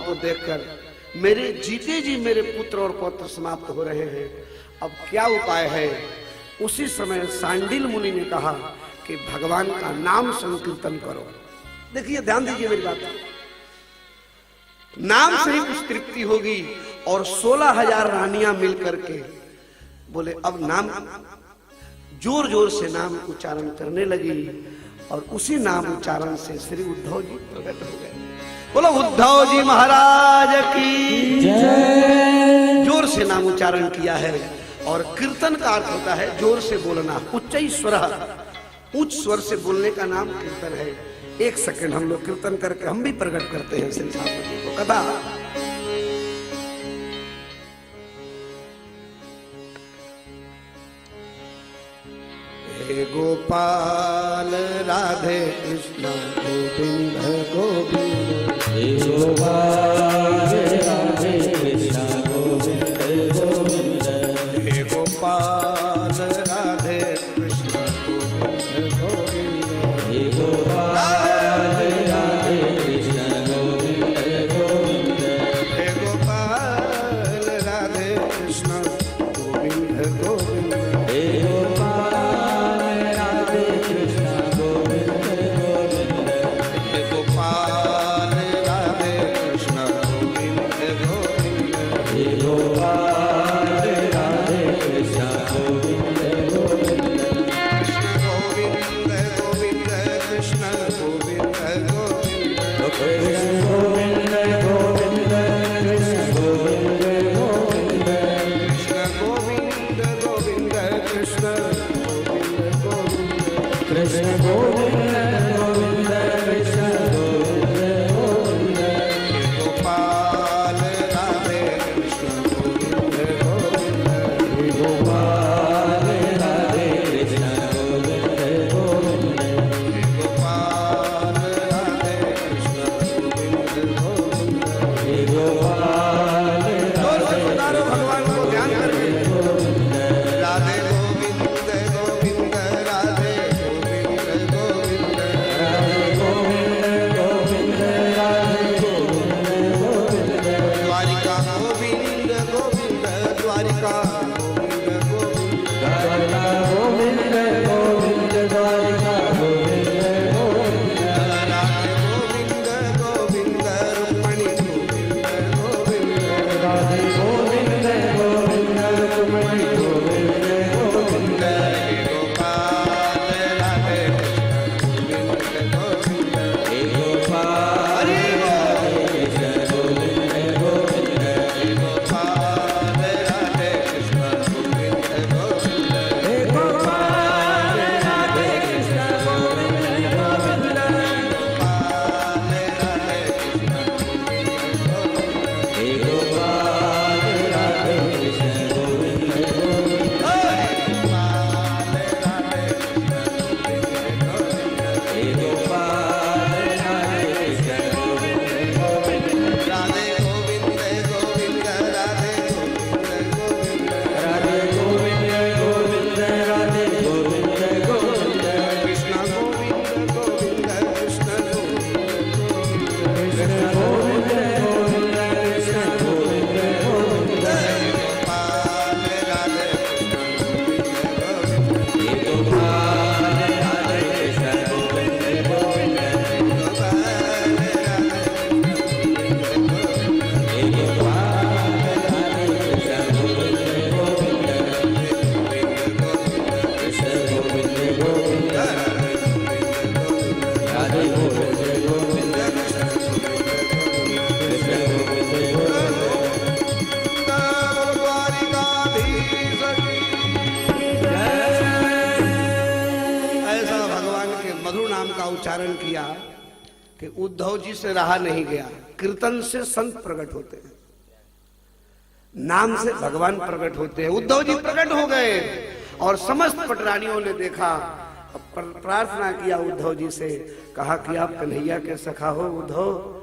को देखकर मेरे जीते जी मेरे पुत्र और पौत्र समाप्त हो रहे हैं, अब क्या उपाय है। उसी समय सांडिल मुनि ने कहा कि भगवान का नाम संकीर्तन करो। देखिए ध्यान दीजिए मेरी बात, नाम से ही कुछ तृप्ति होगी। और 16,000 रानियां मिलकर के बोले अब नाम, जोर जोर से नाम उच्चारण करने लगी। और उसी नाम उच्चारण से श्री उद्धव जी प्रकट हो गए। बोलो उद्धव जी महाराज की जय। जोर से नाम उच्चारण किया है। और कीर्तन का अर्थ होता है जोर से बोलना, उच्च स्वर, उच्च स्वर से बोलने का नाम कीर्तन है। एक सेकंड हम लोग कीर्तन करके हम भी प्रकट करते हैं श्री ठाकुर जी को। कथा हे गोपाल राधे कृष्ण गोविंद गोविंद, हे गोपाल राधे कृष्ण गोविंद गोविंद, हे गोपाल राधे कृष्ण गोविंद गोविंद, हे गोपाल राधे कृष्ण गोविंद गोविंद, हे गोपाल राधे कृष्ण गोविंद गोविंद, हे गोपाल राधे कृष्ण गोविंद गोविंद, हे गोपाल राधे कृष्ण गोविंद गोविंद, हे गोपाल राधे कृष्ण गोविंद गोविंद, कृष्ण गोविंद गोविंद कृष्ण गोविंद गोविंद, कृष्ण गोविंद गोविंद कृष्ण गोविंद गोविंद, कृष्ण गोविंद गोविंद कृष्ण गोविंद गोविंद, कृष्ण गोविंद गोविंद कृष्ण गोविंद गोविंद, हे गोपाल राधे कृष्ण गोविंद गोविंद, हे गोपाल राधे कृष्ण गोविंद गोविंद, हे गोपाल राधे कृष्ण गोविंद गोविंद। हे गोपाल जोर से पुकारो भगवान को ध्यान करके। गोविंद, राधे गोविंद गोविंद राधे गोविंद गोविंद, राधे गोविंद गोविंद राधे गोविंद गोविंद, द्वारिका गोविंद गोविंद द्वारिका गोविंद गोविंद, द्वारिका गोविंद गोविंद द्वारिका गोविंद गोविंद, राधे गोविंद गोविंद रुक्मणी गोविंद गोविंद, राधे गोविंद गोविंद रुक्मणी गोविंद गोविंद, हे गोपाल राधे कृष्ण गोविंद गोविंद, हे गोपाल राधे कृष्ण गोविंद गोविंद, हे गोपाल राधे कृष्ण गोविंद गोविंद, हे गोपाल राधे कृष्ण गोविंद गोविंद, हे गोपाल राधे कृष्ण गोविंद गोविंद, हे गोपाल राधे कृष्ण गोविंद गोविंद, राधे गोविंद गोविंद राधे गोविंद गोविंद, राधे गोविंद गोविंद राधे गोविंद गोविंद, कृष्ण गोविंद गोविंद कृष्ण गोविंद कृष्ण गोविंद गोविंद कृष्ण गोविंद गोविंद, गोपाल राधे कृष्ण गोविंद गोविंद, हे गोपाल राधे कृष्ण गोविंद गोविंद, गोपाल राधे हे गोपाल राधे कृष्ण गोविंद गोविंद, कृष्ण गोविंद गोविंद, राधे गोविंद गोविंद, कृष्ण गोविंद गोविंद, ऐसा भगवान के मधुर नाम का उच्चारण किया कि उद्धव जी से रहा नहीं गया। कीर्तन से संत प्रकट होते हैं, नाम से भगवान प्रकट होते हैं। उद्धव जी प्रकट हो गए और समस्त पटरानियों ने देखा, प्रार्थना किया उद्धव जी से, कहा कि आप कन्हैया के सखा हो उद्धव,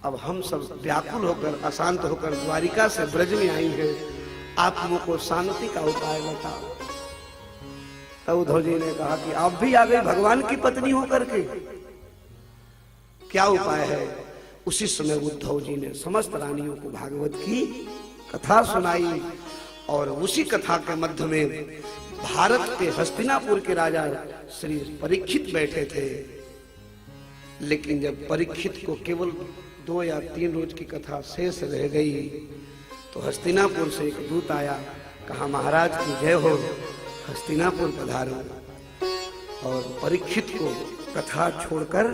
अब हम सब व्याकुल होकर अशांत होकर द्वारिका से ब्रज में आई हैं, आप हमको शांति का उपाय बताओ। तब उद्धव जी ने कहा कि आप भी आ गए भगवान की पत्नी होकर के, क्या उपाय है। उसी समय उद्धव जी ने समस्त रानियों को भागवत की कथा सुनाई और उसी कथा के मध्य में भारत के हस्तिनापुर के राजा श्री परीक्षित बैठे थे। लेकिन जब परीक्षित को केवल 2 या 3 रोज की कथा शेष रह गई तो हस्तिनापुर से एक दूत आया, कहा महाराज की जय हो, हस्तिनापुर पधारो। और परीक्षित को कथा छोड़कर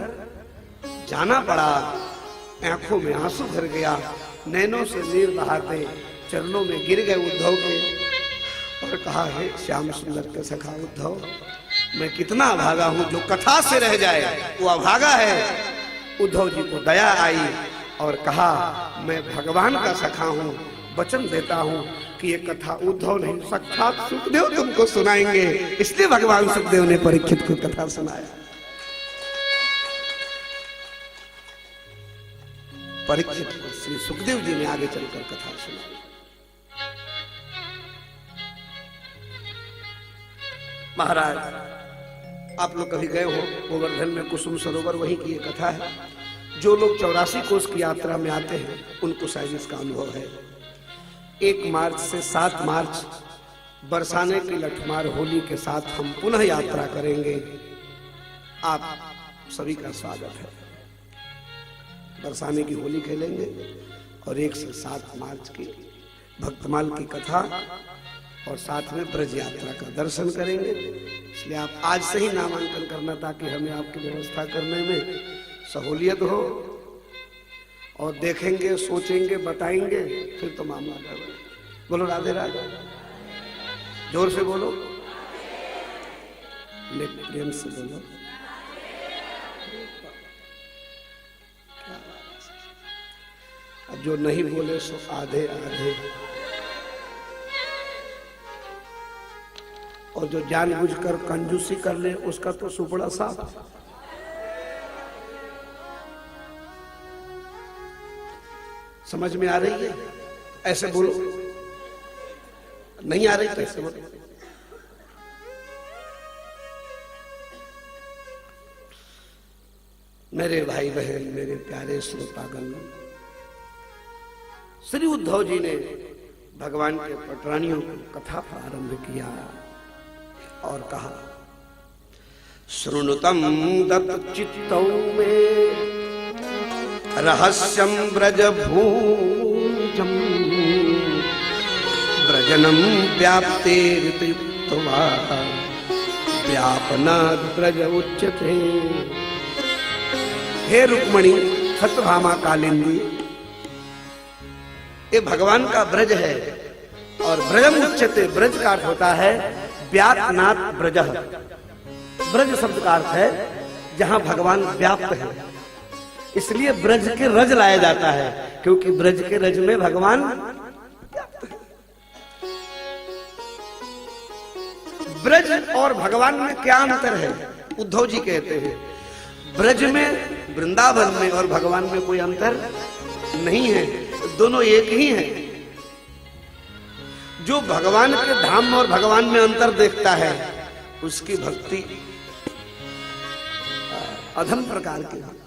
जाना पड़ा। आंखों में आंसू भर गया, नैनों से नीर बहाते चरणों में गिर गए उद्धव के और कहा, है श्याम सुंदर के सखा उद्धव, मैं कितना अभागा हूं, जो कथा से रह जाए वो अभागा है। उद्धव जी को दया आई और कहा, मैं भगवान का सखा हूं, वचन देता हूं कि ये कथा उद्धव नहीं साक्षात सुखदेव तुमको सुनाएंगे। इसलिए भगवान सुखदेव ने परीक्षित को कथा सुनाया। परीक्षित को श्री सुखदेव जी ने आगे चलकर कथा सुनाई। महाराज, आप लोग कभी गए हो गोवर्धन में कुसुम सरोवर, वहीं की ये कथा है। जो लोग 84 कोस की यात्रा में आते हैं उनको शायद इसका अनुभव है। 1 मार्च से 7 मार्च बरसाने की लठमार होली के साथ हम पुनः यात्रा करेंगे। आप सभी का स्वागत है। बरसाने की होली खेलेंगे और 1 से 7 मार्च की भक्तमाल की कथा और साथ में ब्रज यात्रा का दर्शन करेंगे। इसलिए आप आज से ही नामांकन करना, ताकि हमें आपकी व्यवस्था करने में सहूलियत हो। और देखेंगे, सोचेंगे, बताएंगे, फिर तो मामला गड़बड़। बोलो राधे राधे, जोर से बोलो, लेकिन प्रेम से बोलो। अब जो नहीं बोले सो आधे आधे, और जो जानबूझकर कंजूसी कर ले उसका तो सुपड़ा साफ। समझ में आ रही है? ऐसे बोलो, नहीं आ रही तो ऐसे बोलो। मेरे भाई बहन, मेरे प्यारे श्रोतागण, श्री उद्धव जी ने भगवान के पटरानियों को कथा प्रारंभ किया और कहा, श्रृणुतम दत्त चित्तौ में रहस्यम ब्रज भूजम ब्रजनम व्याप्ते ऋतयुक्त्वा व्यापनाद ब्रज उच्यते। हे रुक्मणी सत्यभामा कालिंदी, ये भगवान का ब्रज है और ब्रजम उच्यते, ब्रज का अर्थ होता है व्यापनात् ब्रजः। ब्रज शब्द का अर्थ है जहां भगवान व्याप्त है, इसलिए ब्रज के रज लाया जाता है, क्योंकि ब्रज के रज में भगवान व्याप्त है। ब्रज और भगवान में क्या अंतर है? उद्धव जी कहते हैं ब्रज में, वृंदावन में और भगवान में कोई अंतर नहीं है, दोनों एक ही हैं। जो भगवान के धाम और भगवान में अंतर देखता है उसकी भक्ति अधम प्रकार की है।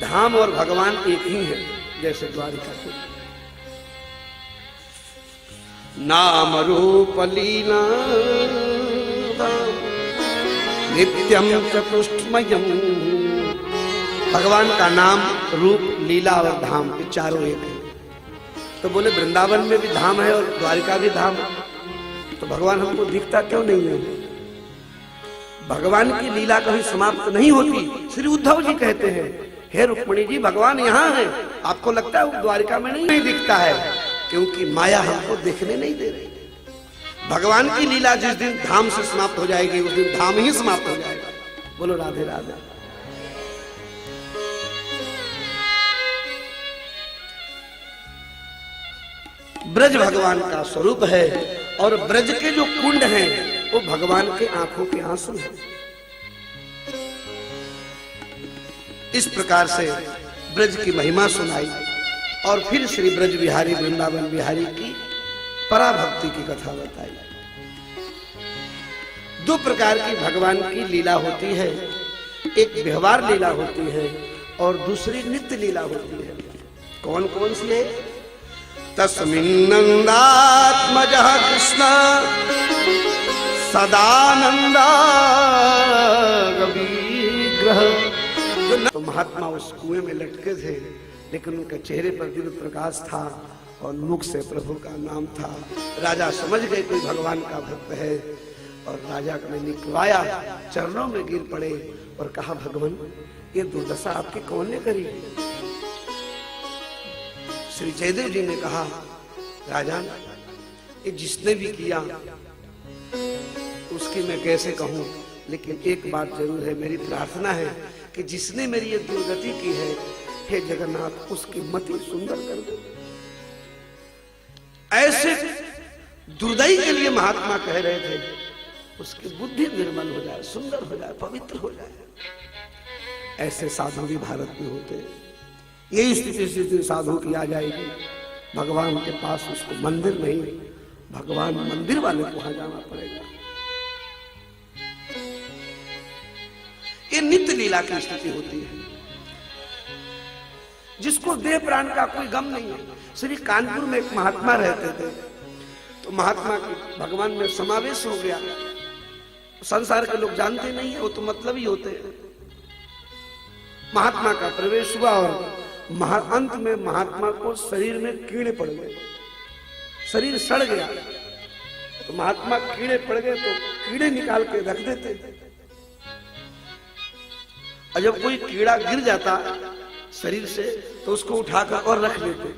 धाम और भगवान एक ही है, जैसे द्वारिका के नाम रूप लीला नित्यम चतुष्टमयम। भगवान का नाम, रूप, लीला और धाम, ये चारों एक है। तो बोले वृंदावन में भी धाम है और द्वारिका भी धाम है, तो भगवान हमको दिखता क्यों नहीं है? भगवान की लीला कभी समाप्त नहीं होती। श्री उद्धव जी कहते हैं, हे रुक्मिणी जी, भगवान यहाँ है, आपको लगता है वो द्वारिका में नहीं दिखता है, क्योंकि माया हमको देखने नहीं दे रही। भगवान की लीला जिस दिन धाम से समाप्त हो जाएगी उस दिन धाम ही समाप्त हो जाएगा। बोलो राधे राधे। ब्रज भगवान का स्वरूप है और ब्रज के जो कुंड हैं वो भगवान के आंखों के आंसू हैं। इस प्रकार से ब्रज की महिमा सुनाई और फिर श्री ब्रज बिहारी, वृंदावन बिहारी की पराभक्ति की कथा बताई। 2 प्रकार की भगवान की लीला होती है, एक व्यवहार लीला होती है और दूसरी नित्य लीला होती है। कौन कौन सी है? तस्मिन्नन्दात्मजः कृष्ण सदानंदा विग्रह। तो महात्मा उस कुएं में लटके थे, लेकिन उनके चेहरे पर दिव्य प्रकाश था और मुख से प्रभु का नाम था। राजा समझ गए कोई भगवान का भक्त है, और राजा ने निकलवाया, चरणों में गिर पड़े और कहा, भगवान ये दुर्दशा आपकी कौन ने करी? श्री जयदेव जी ने कहा, राजन ये जिसने भी किया उसकी मैं कैसे कहूं, लेकिन एक बात जरूर है, मेरी प्रार्थना है कि जिसने मेरी ये दुर्गति की है, हे जगन्नाथ उसकी मति सुंदर कर दो। ऐसे दुर्दयी के लिए महात्मा कह रहे थे उसकी बुद्धि निर्मल हो जाए, सुंदर हो जाए, पवित्र हो जाए। ऐसे साधु भी भारत में होते हैं। यही स्थिति जिस दिन साधु की आ जाएगी, भगवान के पास उसको मंदिर नहीं, भगवान मंदिर वाले को वहां जाना पड़ेगा। ये नित्य लीला की स्थिति होती है, जिसको देह प्राण का कोई गम नहीं है। श्री कानपुर में एक महात्मा रहते थे, तो महात्मा की भगवान में समावेश हो गया। संसार के लोग जानते नहीं है, वो तो मतलब ही होते हैं। महात्मा का प्रवेश हुआ और अंत में महात्मा को शरीर में कीड़े पड़ गए, शरीर सड़ गया। तो महात्मा कीड़े पड़ गए तो कीड़े निकाल के रख देते, और जब कोई कीड़ा गिर जाता शरीर से तो उसको उठाकर और रख लेते।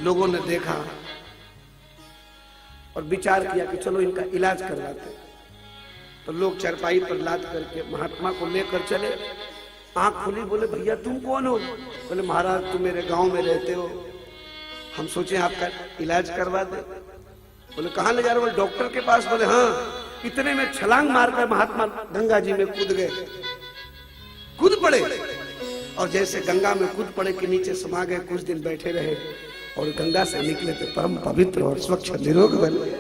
लोगों ने देखा और विचार किया कि चलो इनका इलाज करवाते। तो लोग चरपाई पर लाद करके महात्मा को लेकर चले। आंख खुली, बोले भैया तुम कौन हो? बोले महाराज तुम मेरे गांव में रहते हो, हम सोचे आपका इलाज करवा दे। बोले कहां ले जा रहे हो? बोले डॉक्टर के पास। बोले हाँ। इतने में छलांग मारकर महात्मा गंगा जी में कूद गए, कूद पड़े, और जैसे गंगा में कूद पड़े कि नीचे समा गए। कुछ दिन बैठे रहे और गंगा से निकले थे परम पवित्र और स्वच्छ निरोग बन गए।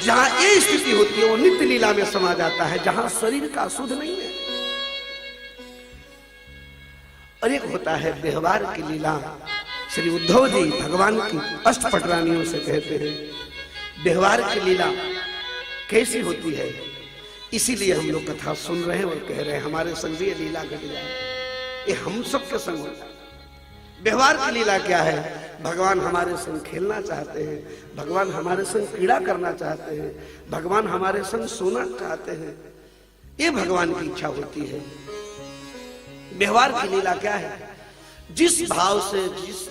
जहां ये स्थिति होती है वो नित्य लीला में समा जाता है, जहां शरीर का शुद्ध नहीं है। और एक होता है व्यवहार की लीला। श्री उद्धव जी भगवान की अष्टपटरानियों से कहते हैं व्यवहार की लीला कैसी होती है। इसीलिए हम लोग कथा सुन रहे हैं और कह रहे हैं हमारे संग भी ये लीला घट जाए, ये हम सब के संग होता है। व्यवहार की लीला क्या है? भगवान हमारे संग खेलना चाहते हैं, भगवान हमारे संग क्रीड़ा करना चाहते हैं, भगवान हमारे संग सोना चाहते हैं। ये भगवान की इच्छा होती है। व्यवहार की लीला क्या है? जिस भाव से, जिस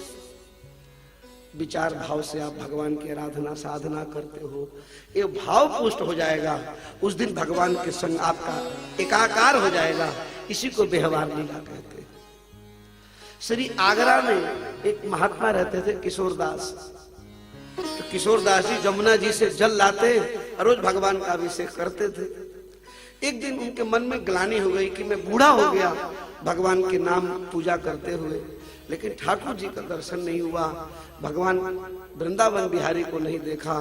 विचार भाव से आप भगवान की आराधना साधना करते हो, ये भाव पुष्ट हो जाएगा। उस दिन भगवान के संग आपका एकाकार हो जाएगा। इसी को व्यवहार लीला कहते हैं। श्री आगरा में एक महात्मा रहते थे किशोरदास। तो किशोरदास जी जमुना जी से जल लाते, रोज भगवान का अभिषेक करते थे। एक दिन उनके मन में ग्लानि हो गई कि मैं बूढ़ा हो गया भगवान के नाम पूजा करते हुए, लेकिन ठाकुर जी का दर्शन नहीं हुआ, भगवान वृंदावन बिहारी को नहीं देखा।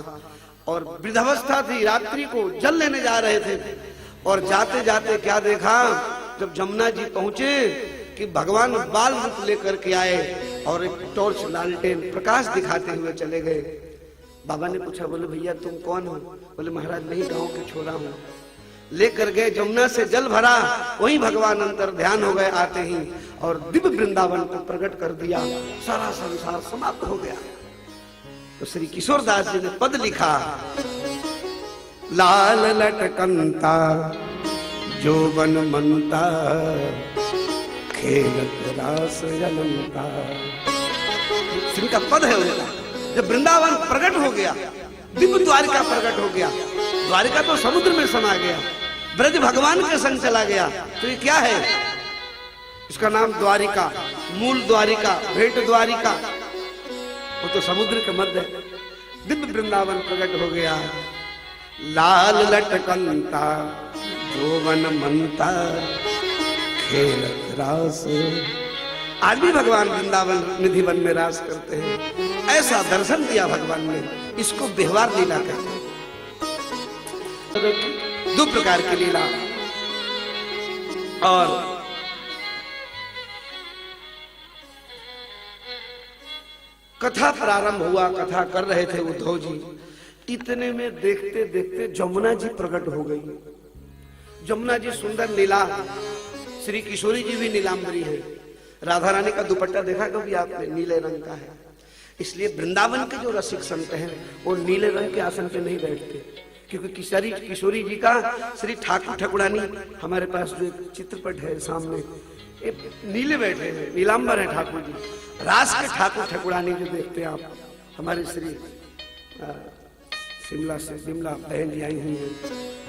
और वृद्धावस्था थी, रात्रि को जल लेने जा रहे थे, और जाते जाते क्या देखा, जब जमुना जी पहुंचे कि भगवान बाल रूप लेकर के आए और एक टॉर्च लालटेन प्रकाश दिखाते हुए चले गए। बाबा ने पूछा, बोले भैया तुम कौन हो? बोले महाराज नहीं, गांव के छोरा हूं। लेकर गए, जमुना से जल भरा, वहीं भगवान अंतर ध्यान हो गए आते ही, और दिव्य वृंदावन को प्रकट कर दिया। सारा संसार समाप्त हो गया। तो श्री किशोरदास जी ने पद लिखा, लाल लटकंता जोबन मनता खेलत रास जलंता। इनका पद है उनका। जब वृंदावन प्रकट हो गया, दिव्य द्वारिका प्रकट हो गया, द्वारिका तो समुद्र में समा गया, ब्रज भगवान के संग चला गया, तो ये क्या है? इसका नाम द्वारिका, मूल द्वारिका, भेंट द्वारिका, वो तो समुद्र के मध्य है। दिव्य वृंदावन प्रकट हो गया। लाल लटकंता जोवन मनता खेलत रास। आज भी भगवान वृंदावन निधि वन में रास करते हैं। ऐसा दर्शन दिया भगवान ने, इसको व्यवहार लीला कहते हैं। दो प्रकार की लीला। और कथा प्रारंभ हुआ, कथा कर रहे थे उद्धव जी। इतने में देखते देखते जमुना जी प्रकट हो गई। जमुना जी सुंदर नीला, श्री किशोरी जी भी नीलांबरी है। राधा रानी का दुपट्टा देखा कभी आपने? नीले रंग का है। इसलिए वृंदावन के जो रसिक संत हैं वो नीले रंग के आसन पे नहीं बैठते, क्योंकि किशोरी जी का श्री ठाकुर ठकुरानी, हमारे पास जो चित्रपट है सामने, नीले बैठे हैं, नीलांबर है ठाकुर जी। रास के ठाकुर ठकुरानी जो देखते हैं आप, हमारे श्री शिमला से शिमला बहन जी आई हुई है,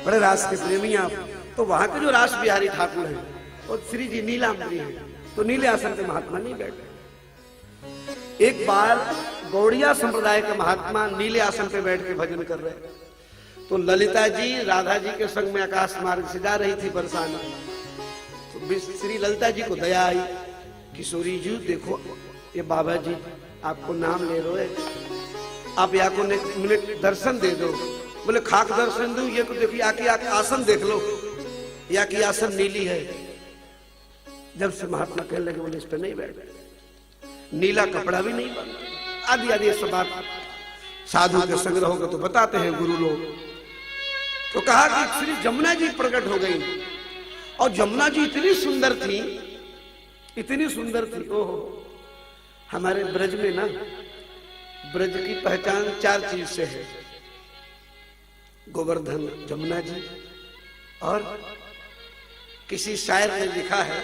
बड़े रास के प्रेमी आप, तो वहां के जो रास बिहारी ठाकुर हैं और श्री जी नीलांबरी हैं, तो नीले आसन पे महात्मा नहीं बैठे। एक बार गौड़िया संप्रदाय के महात्मा नीले आसन पे बैठ के भजन कर रहे, तो ललिता जी राधा जी के संग में आकाश मार्ग से जा रही थी बरसाना, तो श्री ललिता जी को दया आई, किशोरी जी देखो ये बाबा जी आपको नाम ले रहे, आप या को मिनट दर्शन दे दो। बोले खाक दर्शन दो, ये को देखिए आके आसन देख लो, या की आसन नीली है। जब से महात्मा कहने लगे बोले इस पे नहीं बैठ, नीला कपड़ा भी नहीं बन, आदि आदि सब बात साधु के संग रहोगे तो बताते हैं गुरु लोग। तो कहा कि श्री जमुना जी प्रकट हो गई, और जमुना जी इतनी सुंदर थी, इतनी सुंदर थी। ओहो, हमारे ब्रज में ना, ब्रज की पहचान 4 चीज से है, गोवर्धन, जमुना जी, और किसी शायर ने लिखा है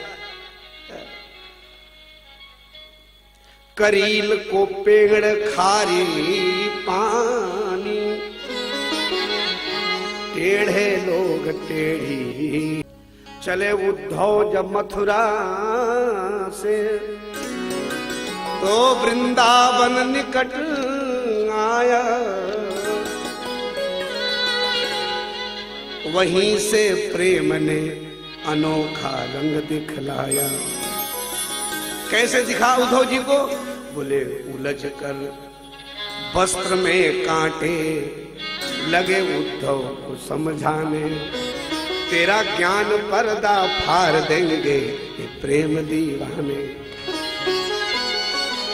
करील को पेड़ खारी पानी, टेढ़े लोग टेढ़ी चले उद्धव जब मथुरा से, तो वृंदावन निकट आया, वहीं से प्रेम ने अनोखा रंग दिखलाया। कैसे दिखा उद्धव जी को? बोले उलझ कर वस्त्र में कांटे लगे उद्धव को समझाने, तेरा ज्ञान पर्दा फाड़ देंगे ये प्रेम दीवाने।